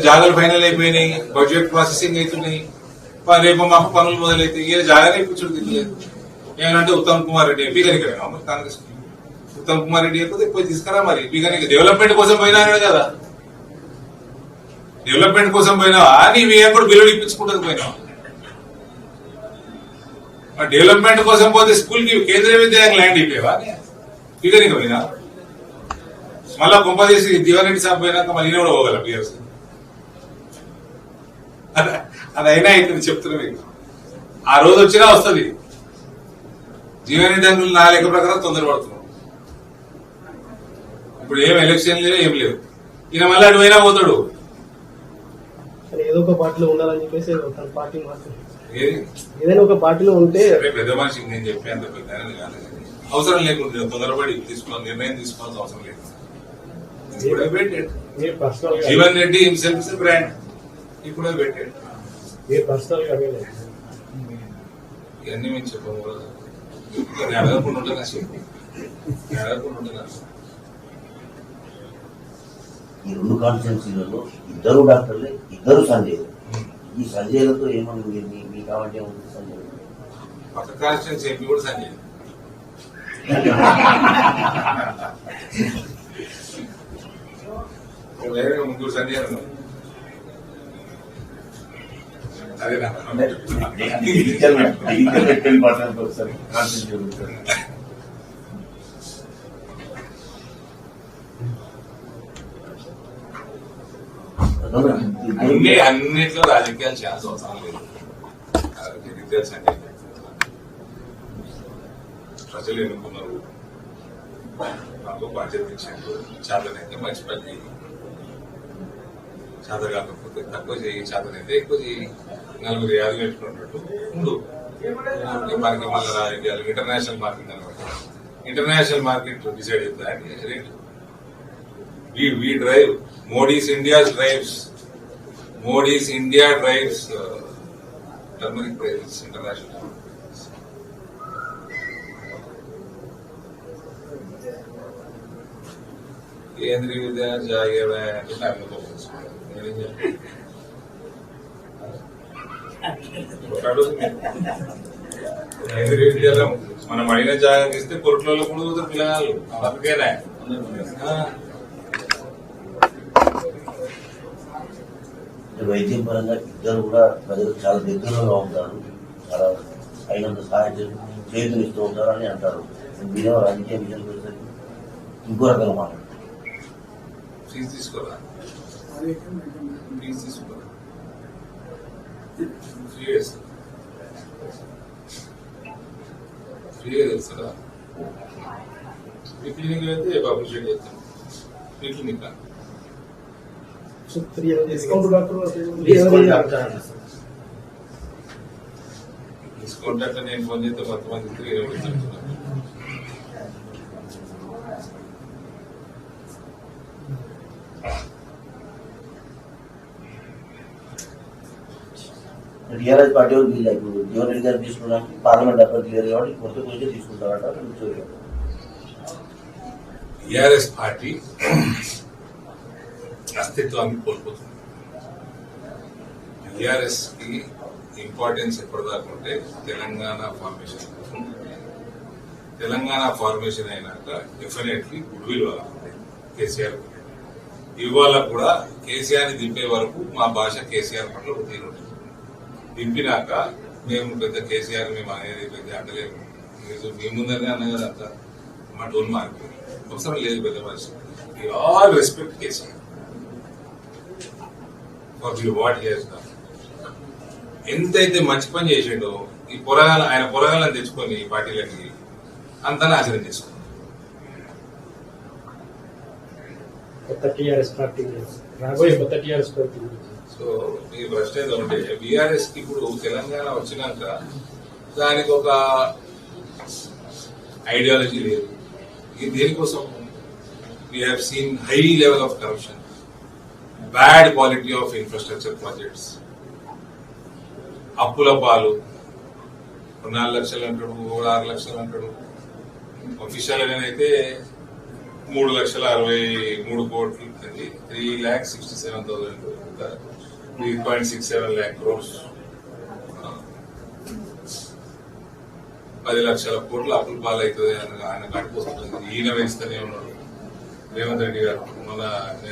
జాగాలు ఫైనల్ అయిపోయినాయి, budget processing అవుతున్నాయి, రేపు మాకు పనులు మొదలైతే ఏ జాగానే కూర్చొని తినలేదు. ఏమంటే ఉత్తమ్ కుమార్ రెడ్డి ఎంపీ గారికి మరి కాంగ్రెస్ ఉత్తమ్ కుమార్ రెడ్డి అయిపోతే పోయి తీసుకురా మరి ఎంపీ గారికి. డెవలప్మెంట్ కోసం పోయినా కదా, డెవలప్మెంట్ కోసం పోయినావా నీవు ఎప్పుడు బిల్లులు ఇప్పించుకుంటుంది పోయినావా? డెవలప్మెంట్ కోసం పోతే స్కూల్ కి కేంద్రీయ విద్యాలయం ల్యాండ్ ఇప్పేవా ఫిగర్కి పోయినా? మళ్ళా గొప్ప చేసి దివారెడ్డి సాబ్ పోయినాక మళ్ళీ కూడా పోగల పిఎస్ అది అయినా అవుతుంది చెప్తున్నా మీకు. ఆ రోజు వచ్చినా వస్తుంది. జీవన్ అంకులు నా లెక్క ప్రకారం తొందరపడుతున్నాం. ఇప్పుడు ఏం ఎలక్షన్ లేవు, ఏం లేవు. ఈయన మళ్ళీ అటు పోయినా పోతాడు. ఏదో ఒక పార్టీలో ఉండాలని చెప్పేసి పార్టీ మాత్రం ఏదైనా ఒక పార్టీలో ఉంటే పెద్ద మనిషికి నేను చెప్పేంత పెద్ద అవసరం లేకుండా తొందరపడి నిర్ణయం తీసుకోవాల్సిన అవసరం లేదు. జీవన్ రెడ్డి హిమ్సెల్ఫ్ బ్రాండ్ ఇప్పుడు పెట్టాడు. ఇవన్నీ మేము చెప్పకూడదు. అడగకుండా ఉంటున్నా ఈ రెండు కాన్స్టిట్యున్సీలలో ఇద్దరు డాక్టర్లే, ఇద్దరు సంజయ్. ఈ సంజయ్లతో ఏమన్నా మీ కావాలంటే ఏముంది? సంజయ్ పక్క కాన్స్టిట్యున్సీ ఎంపీ కూడా సంజయ్. ముగ్గురు సంజయ్ అదేనా? అన్నిట్లో రాజకీయాలు చేయాల్సిన అవసరం లేదు. డీటెయిల్స్ అంటే ప్రజలు ఎన్నుకున్నారు, నాకు బాధ్యత ఇచ్చారు. చేతనైతే మంచి పని చేయి, చేత కాకపోతే తక్కువ చేయి, చేతనైతే ఎక్కువ చేయి. నలుగురు యాదలు పెట్టుకున్నట్టు ముందు మనకి మళ్ళీ రాజకీయాలు ఇంటర్నేషనల్ మార్కెట్ అనమాట. ఇంటర్నేషనల్ మార్కెట్ డిసైడ్ అవుతుంది rate. We drive. Modi's India drives turmeric prices international. కేంద్రీయ విద్యాలయం జాగేవా అంటే కేంద్రీయ విద్యాలయం మనం అడిగిన జాగ్రత్త ఇస్తే కొరట్లలో కూడా పిల్లలు అందుకేనా. వైద్యం పరంగా ఇద్దరు కూడా ప్రజలకు చాలా దగ్గరగా ఉంటారు, చాలా అయినంత సహాయం చేతులు ఉంటారు అని అంటారు. మీరేమో రాజకీయ విషయానికి వచ్చేసరికి ఇంకో రకంగా మాట్లాడారు. ఫీజు తీసుకోరా, ఫ్రీ తెలుసురా. ఫ్రీ క్లినిక్ అయితే అప్రిషియేట్ చేస్తాం. ఫ్రీ క్లినిక్ డిస్కౌంట్ అంటే నేను ఫోన్ చేస్తే కొంతమంది టీఆర్ఎస్ పార్టీ ఇప్పుడు జీవన్ రెడ్డి గారు తీసుకున్నాక పార్లమెంట్ అక్కడ క్లియర్ కాబట్టి కొత్త కొంచెం తీసుకుంటారట. టీఆర్ఎస్ పార్టీ అస్తిత్వాన్ని కోల్పోతుంది. టీఆర్ఎస్ కి ఇంపార్టెన్స్ ఎప్పటిదాకా ఉంటే తెలంగాణ ఫార్మేషన్ అయినాక డెఫినెట్లీ గుడ్ విల్ కేసీఆర్. ఇవాళ కూడా కేసీఆర్ ని దింపే వరకు మా భాష కేసీఆర్ పట్ల ఒక తీరు ఉంటుంది. దింపినాక మేము పెద్ద కేసీఆర్ మేము అనేది పెద్ద అంటలేము. మీ ముందరనే అన్న కదా అంత మా టోన్ మారిపోయింది. అవసరం లేదు పెద్ద భాష. ఆల్ రెస్పెక్ట్ కేసీఆర్ వాట్ చేస్తాం. ఎంతైతే మంచి పని చేసిండో ఈ ఆయన పొరగాలను తెచ్చుకొని ఈ పార్టీలకి అంతా నాశనం చేసుకున్నాం. సో మీ ప్రశ్న ఏదో ఉంటే బీఆర్ఎస్ కి ఇప్పుడు తెలంగాణ వచ్చినాక దానికి ఒక ఐడియాలజీ లేదు. ఇది దేనికోసం? We have seen high level of corruption, bad quality of infrastructure projects, అప్పుల పాలు. 4 లక్షలు అంటాడు, 6 లక్షలు అంటాడు. అఫీషియల్ గానైతే 3,63,00,000 3,67,000 3.67 lakh crores 10 లక్షల కోట్ల అప్పుల పాలవుతుంది అని ఆయన కట్టుకొస్తుంది ఈయన వేస్తూనే ఉన్నాడు రేవంత్ రెడ్డి గారు మన